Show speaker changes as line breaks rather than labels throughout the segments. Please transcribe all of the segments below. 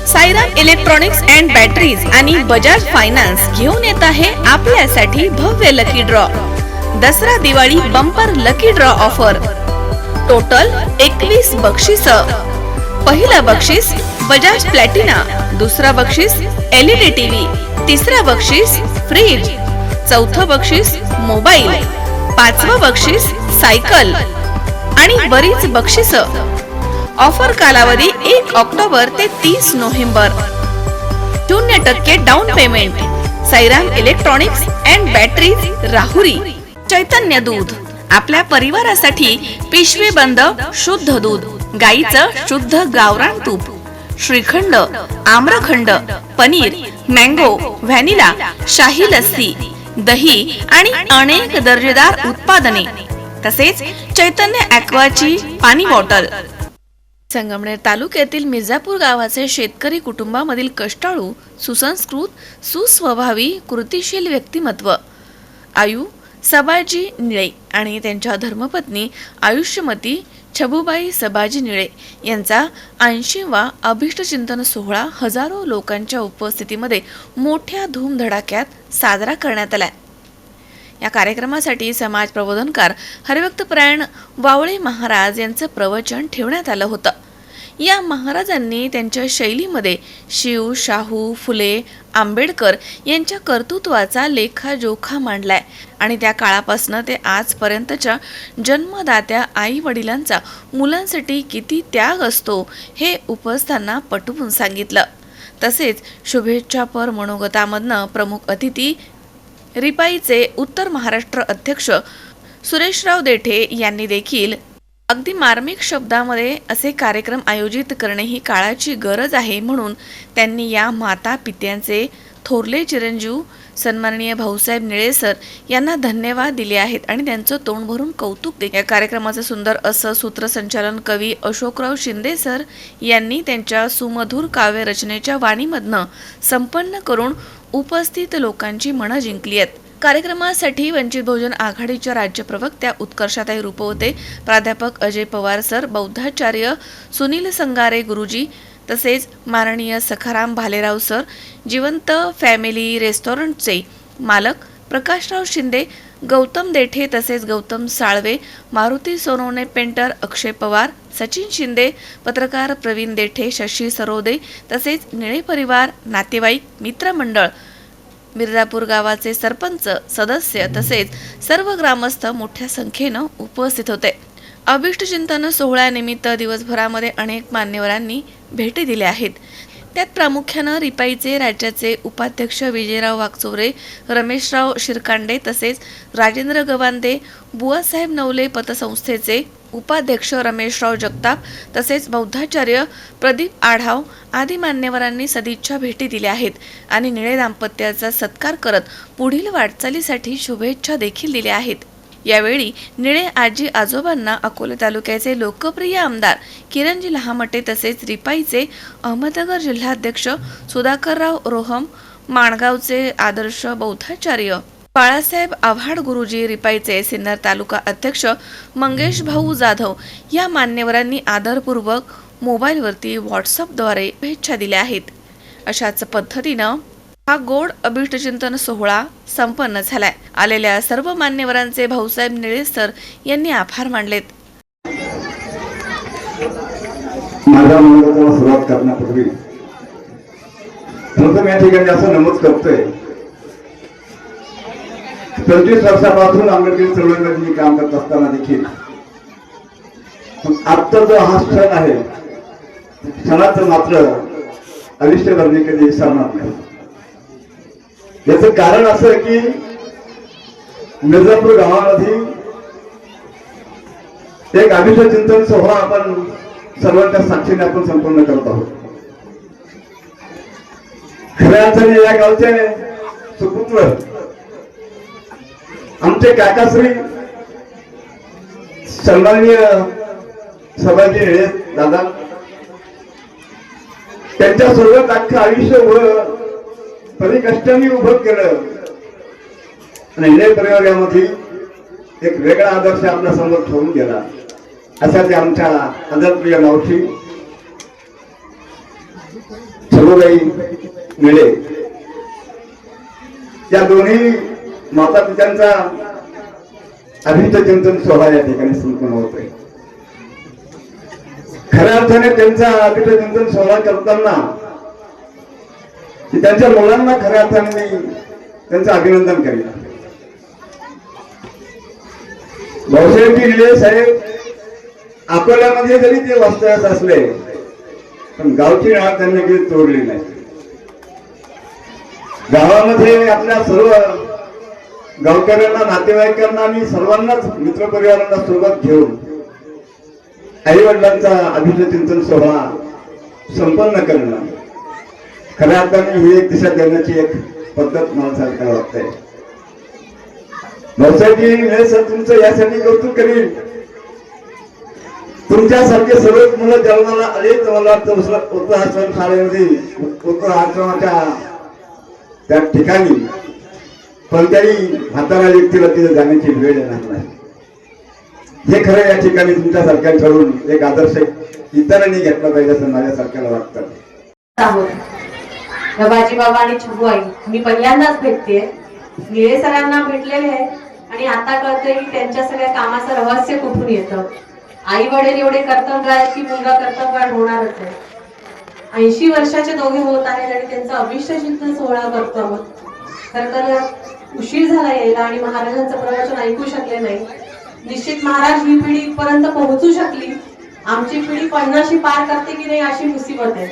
Sairam electronics and batteries आणि Bajaj finance घेऊन येत आहे आपल्यासाठी भव्य lucky draw. Dasara Diwali bumper lucky draw offer. Total 21 बक्षीस. पहिला बक्षीस बजाज प्लॅटिना, दुसरा बक्षीस LED टीव्ही, तिसरा बक्षीस फ्रीज, चौथं बक्षीस मोबाईल, पाचवं बक्षीस सायकल आणि बरीच बक्षीस. ऑफर कालावधी 1 ऑक्टोबर ते 30 November. 0% down payment. Sairam electronics and batteries, Rahuri. Chaitanya दूध, आपल्या परिवारासाठी पिशवी बंद शुद्ध दूध, गाईचं शुद्ध गावरान तूप, श्रीखंड, आम्रखंड, पनीर, मँगो, व्हॅनिला, शाही लस्सी, दही आणि अनेक दर्जेदार उत्पादने. तसेच चैतन्य ॲक्वाची पाणी बॉटल. संगमनेर तालुक्यातील मिर्जापूर गावाचे शेतकरी कुटुंबामधील कष्टाळू, सुसंस्कृत, सुस्वभावी, कृतिशील व्यक्तिमत्व आयु सबाजी निळे आणि त्यांच्या धर्मपत्नी आयुष्यमती छबुबाई सबाजी निळे यांचा 80वा अभिष्टचिंतन सोहळा हजारो लोकांच्या उपस्थितीमध्ये मोठ्या धूमधडाक्यात साजरा करण्यात आला. या कार्यक्रमासाठी समाज प्रबोधनकार हरिभक्तपरायण वावळे महाराज यांचं प्रवचन ठेवण्यात आलं होतं. या महाराजांनी त्यांच्या शैलीमध्ये शिव, शाहू, फुले, आंबेडकर यांच्या कर्तृत्वाचा लेखाजोखा मांडलाय आणि त्या काळापासून ते आजपर्यंतच्या जन्मदात्या आई वडिलांचा मुलांसाठी किती त्याग असतो हे उपस्थांना पटवून सांगितलं. तसेच शुभेच्छापर मनोगतामधनं प्रमुख अतिथी रिपाईचे उत्तर महाराष्ट्र अध्यक्ष सुरेशराव देठे यांनी देखील अगदी मार्मिक शब्दामध्ये असे कार्यक्रम आयोजित करणे ही काळाची गरज आहे म्हणून त्यांनी या माता पित्यांचे थोरले चिरंजीव सन्माननीय भाऊसाहेब निळे सर यांना धन्यवाद दिले आहेत आणि त्यांचं तोंड भरून कौतुक केले. या कार्यक्रमाचं सुंदर असं सूत्रसंचालन कवी अशोकराव शिंदे सर यांनी त्यांच्या सुमधुर काव्य रचनेच्या वाणीमधनं संपन्न करून उपस्थित लोकांची मनं जिंकली आहेत. कार्यक्रमासाठी वंचित बहुजन आघाडीच्या राज्य प्रवक्त्या उत्कर्षाताई रूपवते, प्राध्यापक अजय पवार सर, बौद्धाचार्य सुनील संगारे गुरुजी, तसेच माननीय सखाराम भालेराव सर, जिवंत फॅमिली रेस्टॉरंटचे मालक प्रकाशराव शिंदे, गौतम देठे, तसेच गौतम साळवे, मारुती सोनवणे पेंटर, अक्षय पवार, सचिन शिंदे, पत्रकार प्रवीण देठे, शशी सरोदे, तसेच निळे परिवार, नातेवाईक, मित्रमंडळ, मिर्जापूर गावाचे सरपंच, सदस्य तसेच सर्व ग्रामस्थ मोठ्या संख्येनं उपस्थित होते. अभिष्टचिंतन सोहळ्यानिमित्त दिवसभरामध्ये अनेक मान्यवरांनी भेटी दिल्या आहेत. त्यात प्रामुख्यानं रिपाईचे राज्याचे उपाध्यक्ष विजयराव वाकचौरे, रमेशराव शिरकांडे, तसेच राजेंद्र गवांदे, बुवासाहेब नवले पतसंस्थेचे उपाध्यक्ष रमेशराव जगताप, तसेच बौद्धाचार्य प्रदीप आढाव आदी मान्यवरांनी सदिच्छा भेटी दिल्या आहेत आणि निळे दाम्पत्याचा सत्कार करत पुढील वाटचालीसाठी शुभेच्छा देखील दिल्या आहेत. यावेळी निळे आजी आजोबांना अकोले तालुक्याचे लोकप्रिय आमदार किरणजी लहामटे, तसेच रिपाईचे अहमदनगर जिल्हाध्यक्ष सुधाकरराव रोहम, माणगावचे आदर्श बौद्धाचार्य बाळासाहेब आव्हाड गुरुजी, रिपाईचे सिन्नर तालुका अध्यक्ष मंगेश भाऊ जाधव या मान्यवरांनी आदरपूर्वक मोबाईलवरती व्हॉट्सअपद्वारे शुभेच्छा दिल्या आहेत. अशाच पद्धतीनं हा गोड अभिष्टचिंतन सोहळा संपन्न झालाय. आलेल्या सर्व मान्यवरांचे भाऊसाहेब निळे सर यांनी आभार मानलेत.
माझ्या मनोगताला सुरुवात करण्यापूर्वी प्रथम या ठिकाणी असं नमूद करतोय, 25 वर्षापासून आंबेडकरी चळवळीमध्ये मी काम करत असताना देखील आजचा जो हा क्षण आहे क्षणाचं मात्र आयुष्यभर कधी विसरणार नाही. याचं कारण असं की मिर्जापूर गावामध्ये एक अभिष्टचिंतन सोहळा आपण सर्वांच्या साक्षीने आपण संपन्न करत आहोत. खऱ्या अर्थाने या गावचे सुपुत्र आमचे काकाश्री सन्माननीय सभाजी निळे दादा, त्यांच्या सोबत अख्खं आयुष्य परिकष्टांनी उभं केलं आणि निळे परिवारामध्ये एक वेगळा आदर्श आपल्या समोर ठेवून गेला. अशा ते आमच्या आदरणीय मावशी छगुबाई निळे या दोन्ही माता पित्यांचा अभिष्ट चिंतन सोहळा या ठिकाणी संपन्न होतोय. खऱ्या अर्थाने त्यांचा अभिष्ट चिंतन सोहळा करताना त्यांच्या मुलांना खऱ्या अर्थाने मी त्यांचं अभिनंदन करेन. भाऊसाहेब निळे साहेब अकोल्यामध्ये जरी ते वास्तव्यास असले पण गावची नाळ त्यांनी कधी तोडली नाही. गावामध्ये आपल्या सर्व गावकऱ्यांना, नातेवाईकांना आणि सर्वांनाच मित्रपरिवारांना सोबत घेऊन आई वडिलांचा अभिष्ट चिंतन सोहळा संपन्न करणं खऱ्या अर्थाने ही एक दिशा देण्याची एक पद्धत मला सरकार वाटतंय. भाऊसाहेबजी निळे सर तुमचं यासाठी कौतुक करीन. तुमच्यासारखे सर्व मुलं जन्माला आले तर मला वाटतं उत्तराश्रम शाळेमध्ये उत्तराश्रमाच्या त्या ठिकाणी कोणत्याही म्हातारा व्यक्तीला तिथे जाण्याची वेळ येणार नाही. हे खरं या ठिकाणी तुमच्यासारख्या ठरवून एक आदर्श इतरांनी घेतला पाहिजे असं माझ्यासारख्याला वाटतं.
बाजी बाबा आणि छगुआई मी पहिल्यांदाच भेटते. निळे सरांना भेटलेले आहे आणि आता कळतंय की त्यांच्या सगळ्या कामाचं रहस्य कुठून येतं. आई वडील एवढे कर्तव्य की मुलगा कर्तव्य होणारच आहे. 80 वर्षाचे दोघे होत आहेत आणि त्यांचा अभिष्ट चिंतन सोहळा करतो आहोत. खरं तर उशीर झाला यायला आणि महाराजांचं प्रवचन ऐकू शकले नाही. निश्चित महाराज ही पिढी इथपर्यंत पोहोचू शकली. आमची पिढी 50शी पार करते की नाही अशी मुसीबत आहे.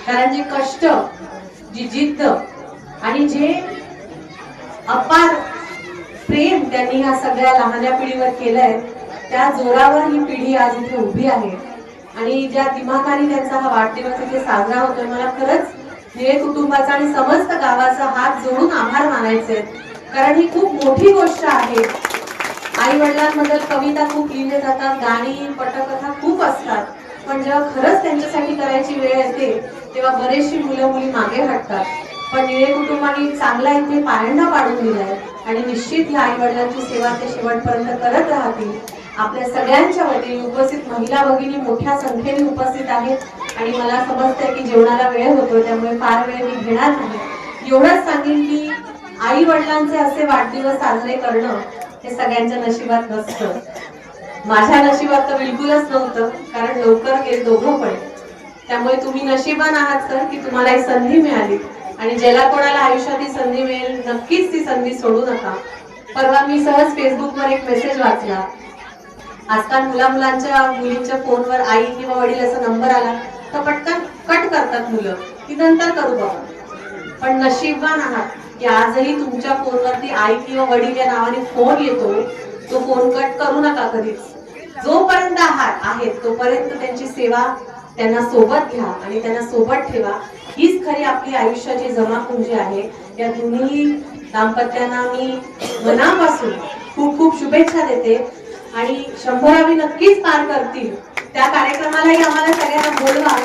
कारण जे कष्ट, जी जिद्द आणि जे अपार प्रेम त्यांनी ह्या सगळ्या लहान्या पिढीवर केलंय त्या जोरावर ही पिढी आज इथे उभी आहे. आणि ज्या दिमाखाने त्यांचा हा वाढदिवस इथे साजरा होतोय मला खरंच निळे कुटुंबाचा आणि समस्त गावाचा हात जोडून आभार मानायचे. कारण ही खूप मोठी गोष्ट आहे. आई वडिलांबद्दल कविता खूप लिहिले जातात, गाणी, पटकथा खूप असतात, पण जेव्हा खरंच त्यांच्यासाठी करायची वेळ येते तेव्हा बरेचशी मुलं मुली मागे हटतात. पण निळे कुटुंबाने चांगला इथे पायंडा पाडून दिलाय आणि निश्चित या आई वडिलांची सेवा ते शेवटपर्यंत करत राहतील. आपल्या सगळ्यांच्या वतीने उपस्थित महिला भगिनी मोठ्या संख्येने उपस्थित आहेत आणि मला समजतंय की जेवणाला वेळ होतो त्यामुळे फार वेळ मी घेणार नाही. एवढंच सांगेन की आई वडिलांचे असे वाढदिवस साजरे करणं हे सगळ्यांच्या नशिबात नसतं. माझ्या नशिबात तर बिलकुलच नव्हतं, कारण लवकर गेले दोघं पण. त्यामुळे तुम्ही नशिबान आहात सर की तुम्हाला ही संधी मिळाली आणि ज्याला कोणाला आयुष्यात ही संधी मिळेल नक्कीच ती संधी सोडू नका. परवा मी सहज फेसबुकवर एक मेसेज वाचला. आजकाल मुलींच्या फोनवर आई किंवा वडील असा नंबर आला तर पटकन कट करतात मुलं की नंतर करू बाबा. पण नशीबवान आहात की आजही तुमच्या फोनवरती आई किंवा वडील या नावाने फोन येतो. तो फोन कट करू नका कधीच. जोपर्यंत आहेत तोपर्यंत त्यांची सेवा त्यांना सोबत घ्या आणि त्यांना सोबत ठेवा. हीच खरी आपली आयुष्याची जमापुंजी आहे. या दोन्ही दाम्पत्यांना मी मनापासून खूप खूप शुभेच्छा देते आणि 100वी नक्कीच पार करतील. त्या कार्यक्रमालाही आम्हाला सगळ्यांना बोलवा.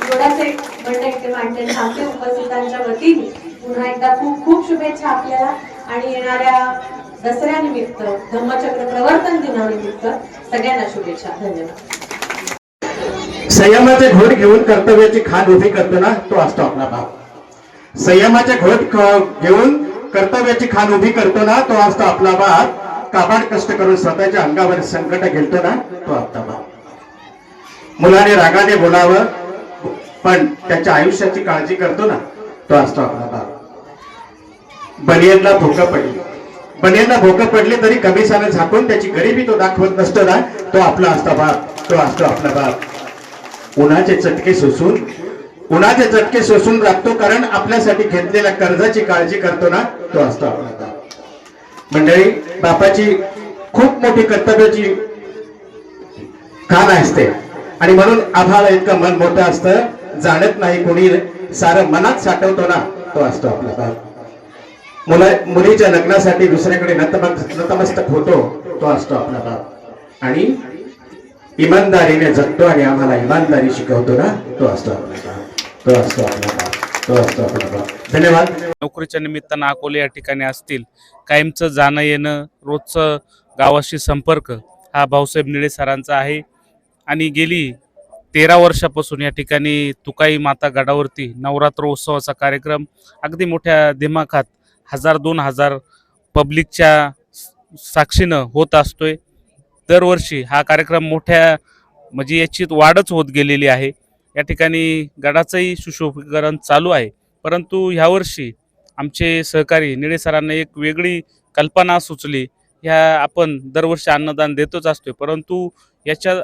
एवढाच एक म्हणणं इथे मांडते. आमच्या उपस्थितांच्या वतीने पुन्हा एकदा खूप खूप शुभेच्छा आपल्याला आणि येणाऱ्या दसऱ्यानिमित्त धम्मचक्र प्रवर्तन दिनानिमित्त सगळ्यांना शुभेच्छा. धन्यवाद.
संयमाचे घोट घेऊन कर्तव्याची खान उभी करतो ना तो असतो आपला बाप. संयमाचे घोट घेऊन कर्तव्याची खान उभी करतो ना तो असतो आपला बाप. काबाड कष्ट करून स्वतःच्या अंगावर संकट घेतो ना तो आपला बाप. मुलाने रागाने बोलावं पण त्याच्या आयुष्याची काळजी करतो ना तो असतो आपला बाप. बनियनला भोकं पडली तरी कमिसाने झाकून त्याची गरिबी तो दाखवत नसतो ना तो आपला असतो बाप. तो असतो आपला बाप. उन्हाचे चटके सोसून राखतो कारण आपल्यासाठी घेतलेल्या कर्जाची काळजी करतो ना तो असतो आपला बाप. मंडळी, बापाची खूप मोठी कर्तव्याची खान असते आणि म्हणून आभाळ इतकं मन मोठं असतं. जाणत नाही कोणी सारं मनात साठवतो ना तो असतो आपला बाप. मुलीच्या लग्नासाठी दुसऱ्याकडे नतमस्तक होतो तो असतो आपला बाप. आणि इमानदारीने जगतो आणि आम्हाला इमानदारी शिकवतो ना तो असतो आपला बाप. तो असतो आपला बाप. तो असतो आपला बाप. धन्यवाद.
नोकरीच्या निमित्तानं अकोले या ठिकाणी असतील. कायमचं जाणं येणं, रोजचं गावाशी संपर्क हा भाऊसाहेब निळे सरांचा आहे आणि गेली 13 वर्षापासून या ठिकाणी तुकाई माता गडावरती नवरात्र उत्सवाचा कार्यक्रम अगदी मोठ्या दिमाखात 1000-2000 पब्लिकच्या साक्षीनं होत असतोय. दरवर्षी हा कार्यक्रम मोठ्या म्हणजे याची वाढच होत गेलेली आहे. या ठिकाणी गडाचंही सुशोभीकरण चालू आहे. परंतु ह्यावर्षी आमचे सहकारी निळे सरांना एक वेगळी कल्पना सुचली. आपण दरवर्षी अन्नदान देतच असतोय, परंतु याच्या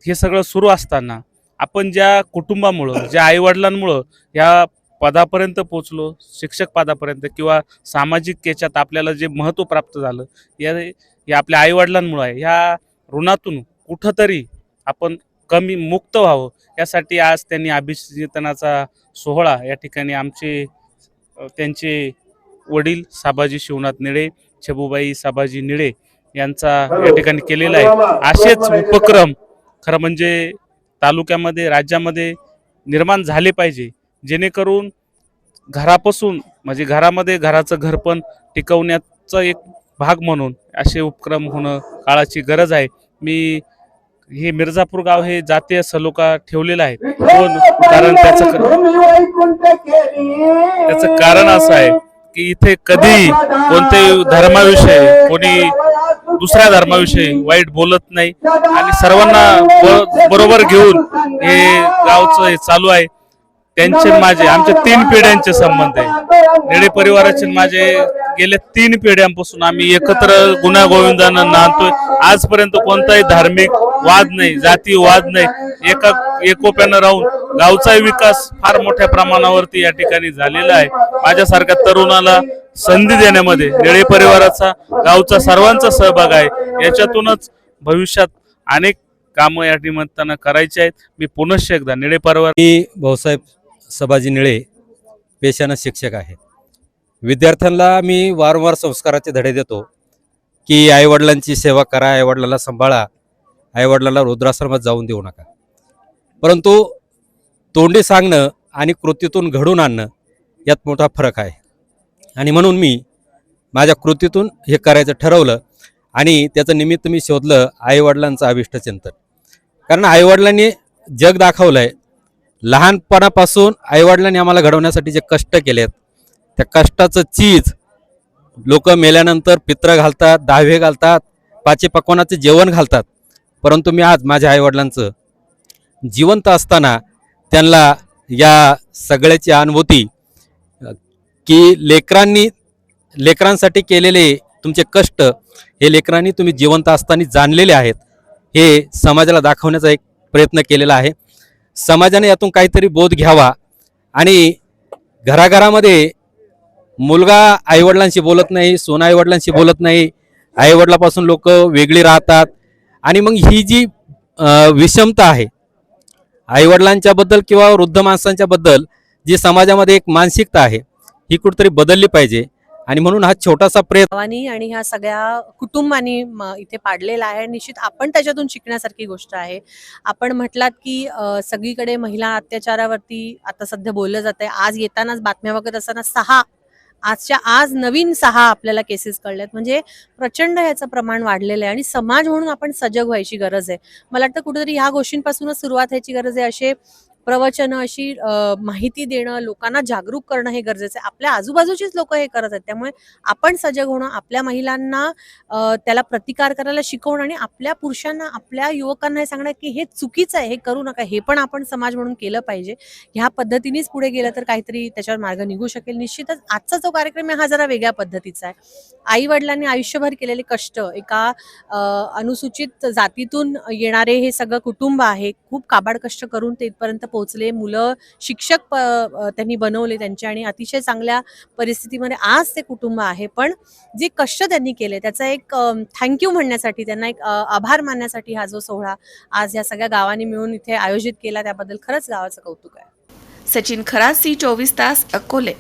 हे सगळं सुरू असताना आपण ज्या कुटुंबामुळं, ज्या आईवडिलांमुळं या पदापर्यंत पोचलो, शिक्षक पदापर्यंत किंवा सामाजिक याच्यात आपल्याला जे महत्त्व प्राप्त झालं, या आपल्या आईवडिलांमुळं आहे. ह्या ऋणातून कुठंतरी आपण कमी मुक्त व्हावं यासाठी आज त्यांनी अभिषेचनाचा सोहळा या ठिकाणी त्यांचे वडील साबाजी शिवनाथ निळे, छबुबाई साबाजी निळे यांचा या ठिकाणी केलेला आहे. असेच उपक्रम खरं म्हणजे तालुक्यामध्ये, राज्यामध्ये निर्माण झाले पाहिजे, जेणेकरून घरापासून म्हणजे घरामध्ये घराचं घरपण टिकवण्याचा एक भाग म्हणून असे उपक्रम होणं काळाची गरज आहे. मी हे मिर्झापूर गाव हे जातीय सलोखा ठेवलेला आहे, कारण त्याचं कारण असं आहे की इथे कधी कोणत्याही धर्माविषयी कोणी दुसऱ्या धर्माविषयी वाईट बोलत नाही आणि सर्वांना बरोबर घेऊन हे गावचं हे चालू आहे. त्यांचे माझे आमच्या 3 पिढ्यांचे संबंध आहे. निळे परिवाराचे माझे गेल्या 3 पिढ्यांपासून आम्ही एकत्र गुण्यागोविंदानं नांदतोय. आजपर्यंत कोणताही धार्मिक वाद नाही, जाती वाद नाही, एकोप्यानं राहून गावचाही विकास फार मोठ्या प्रमाणावरती या ठिकाणी झालेला आहे. माझ्यासारख्या तरुणाला संधी देण्यामध्ये निळे परिवाराचा, गावचा सर्वांचा सहभाग आहे. याच्यातूनच भविष्यात अनेक कामं या निमित्तानं करायची आहेत. मी पुनश्च एकदा निळे परिवार,
मी भाऊसाहेब सबाजी निळे, पेशानं शिक्षक आहे. विद्यार्थ्यांना मी वारंवार संस्काराचे धडे देतो की आईवडिलांची सेवा करा, आईवडिलांना सांभाळा, आईवडिलांना वृद्धाश्रमात जाऊन देऊ नका. परंतु तोंडी सांगणं आणि कृतीतून घडून आणणं यात मोठा फरक आहे. आणि म्हणून मी माझ्या कृतीतून हे करायचं ठरवलं आणि त्याचं निमित्त मी शोधलं आईवडिलांचं अभिष्टचिंतन. कारण आईवडिलांनी जग दाखवलं आहे. लहानपणापासून आईवडिलांनी आम्हाला घडवण्यासाठी जे कष्ट केलेत, त्या कष्टाचं चीज लोक मेल्यानंतर पित्र घालतात, दहावे घालतात, पाचे पकवानाचे जेवण घालतात. परंतु मी आज माझ्या आईवडिलांचं जिवंत असताना त्यांना या सगळ्याची अनुभूती की लेकरांसाठी केलेले तुमचे कष्ट हे लेकरांनी तुम्ही जिवंत असताना जाणलेले आहेत, हे समाजाला दाखवण्याचा एक प्रयत्न केलेला आहे. समाजाने यातून काहीतरी बोध घ्यावा. आणि घराघरामध्ये मुलगा आईवडिलांशी बोलत नाही, सून आईवडिलांशी बोलत नाही, आईवडिलापासून लोक वेगळी राहतात. आणि मग ही जी विषमता आहे आईवडिलांच्याबद्दल किंवा वृद्ध माणसांच्याबद्दल, जी समाजामध्ये एक मानसिकता आहे, ही कुठेतरी बदलली पाहिजे. आणि म्हणून हा छोटासा प्रयत्न
गावांनी आणि ह्या सगळ्या कुटुंबांनी इथे पाडलेला आहे. निश्चित आपण त्याच्यातून शिकण्यासारखी गोष्ट आहे. आपण म्हटलात की सगळीकडे महिला अत्याचारावरती आता सध्या बोललं जात आहे. आज येतानाच बातम्या बघत असताना आज नवीन 6 आपल्याला केसेस कळल्यात. म्हणजे प्रचंड याचं प्रमाण वाढलेलं आहे आणि समाज म्हणून आपण सजग व्हायची गरज आहे. मला वाटतं कुठेतरी ह्या गोष्टींपासूनच सुरुवात व्हायची गरज आहे. असे प्रवचन, अशी माहिती देणं, लोकांना जागरूक करणं हे गरजेचं आहे. आपल्या आजूबाजूचीच लोक हे करत आहेत, त्यामुळे आपण सजग होणं, आपल्या महिलांना त्याला प्रतिकार करायला शिकवणं आणि आपल्या पुरुषांना, आपल्या युवकांना हे सांगणं की हे चुकीचं आहे, हे करू नका, हे पण आपण समाज म्हणून केलं पाहिजे. ह्या पद्धतीनेच पुढे गेलं तर काहीतरी त्याच्यावर मार्ग निघू शकेल. निश्चितच आजचा जो कार्यक्रम आहे हा जरा वेगळ्या पद्धतीचा आहे. आई वडिलांनी आयुष्यभर केलेले कष्ट, एका अनुसूचित जातीतून येणारे हे सगळं कुटुंब आहे, खूप काबाड कष्ट करून ते इथपर्यंत पोहोचले. मुलं शिक्षक त्यांनी बनवले त्यांचे आणि अतिशय चांगल्या परिस्थितीमध्ये आज ते कुटुंब आहे. पण जे कष्ट त्यांनी केले त्याचा एक थँक्यू म्हणण्यासाठी, त्यांना एक आभार मानण्यासाठी हा जो सोहळा आज या सगळ्या गावांनी मिळून इथे आयोजित केला, त्याबद्दल खरंच गावाचं कौतुक आहे.
सचिन खरासी, 24 तास, अकोले.